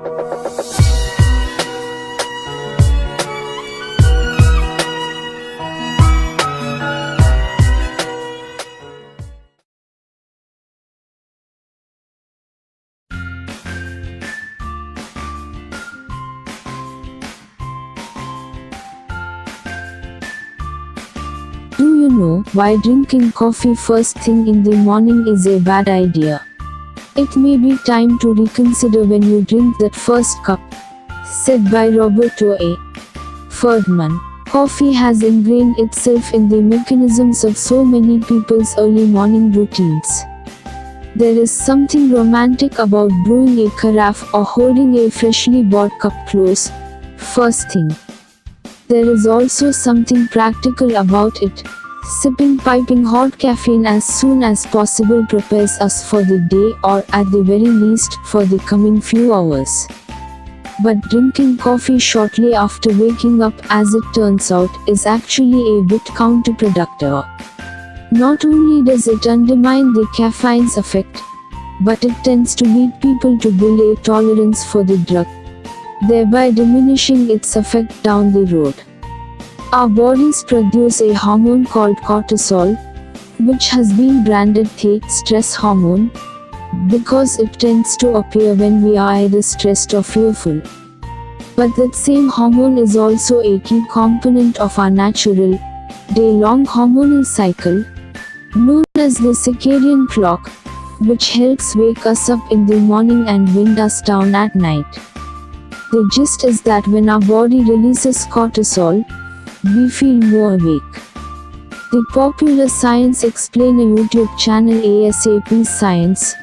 Do you know why drinking coffee first thing in the morning is a bad idea? It may be time to reconsider when you drink that first cup, said by Roberto A. Ferdman. Coffee has ingrained itself in the mechanisms of so many people's early morning routines. There is something romantic about brewing a carafe or holding a freshly bought cup close, first thing. There is also something practical about it. Sipping piping hot caffeine as soon as possible prepares us for the day, or at the very least, for the coming few hours. But drinking coffee shortly after waking up, as it turns out, is actually a bit counterproductive. Not only does it undermine the caffeine's effect, but it tends to lead people to build a tolerance for the drug, thereby diminishing its effect down the road. Our bodies produce a hormone called cortisol, which has been branded the stress hormone, because it tends to appear when we are either stressed or fearful. But that same hormone is also a key component of our natural, day-long hormonal cycle, known as the circadian clock, which helps wake us up in the morning and wind us down at night. The gist is that when our body releases cortisol, we feel more awake. The popular Science Explainer YouTube channel ASAP Science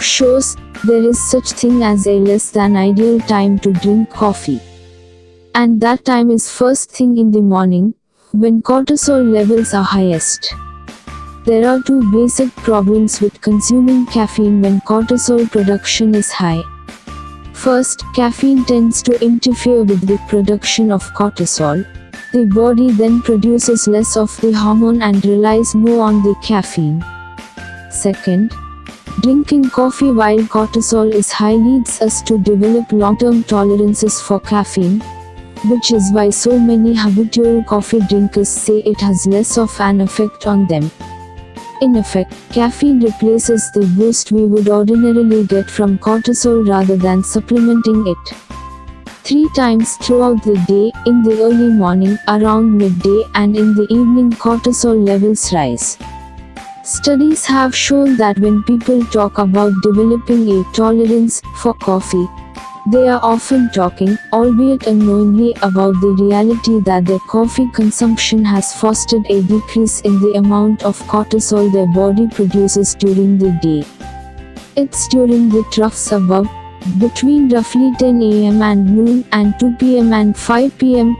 shows there is such thing as a less than ideal time to drink coffee. And that time is first thing in the morning, when cortisol levels are highest. There are two basic problems with consuming caffeine when cortisol production is high. First, caffeine tends to interfere with the production of cortisol. The body then produces less of the hormone and relies more on the caffeine. Second, drinking coffee while cortisol is high leads us to develop long-term tolerances for caffeine, which is why so many habitual coffee drinkers say it has less of an effect on them. In effect, caffeine replaces the boost we would ordinarily get from cortisol rather than supplementing it. 3 times throughout the day, in the early morning, around midday, and in the evening, cortisol levels rise. Studies have shown that when people talk about developing a tolerance for coffee, they are often talking, albeit unknowingly, about the reality that their coffee consumption has fostered a decrease in the amount of cortisol their body produces during the day. It's during the troughs above, between roughly 10 a.m. and noon, and 2 p.m. and 5 p.m.,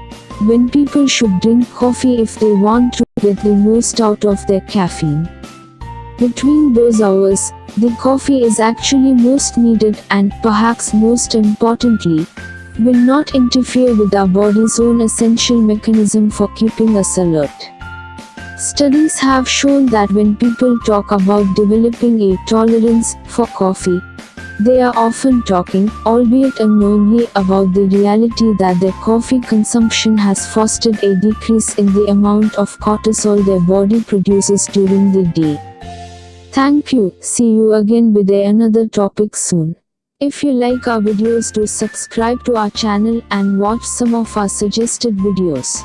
when people should drink coffee if they want to get the most out of their caffeine. Between those hours, the coffee is actually most needed and, perhaps most importantly, will not interfere with our body's own essential mechanism for keeping us alert. Studies have shown that when people talk about developing a tolerance for coffee, they are often talking, albeit unknowingly, about the reality that their coffee consumption has fostered a decrease in the amount of cortisol their body produces during the day. Thank you. See you again with another topic soon. If you like our videos, do subscribe to our channel and watch some of our suggested videos.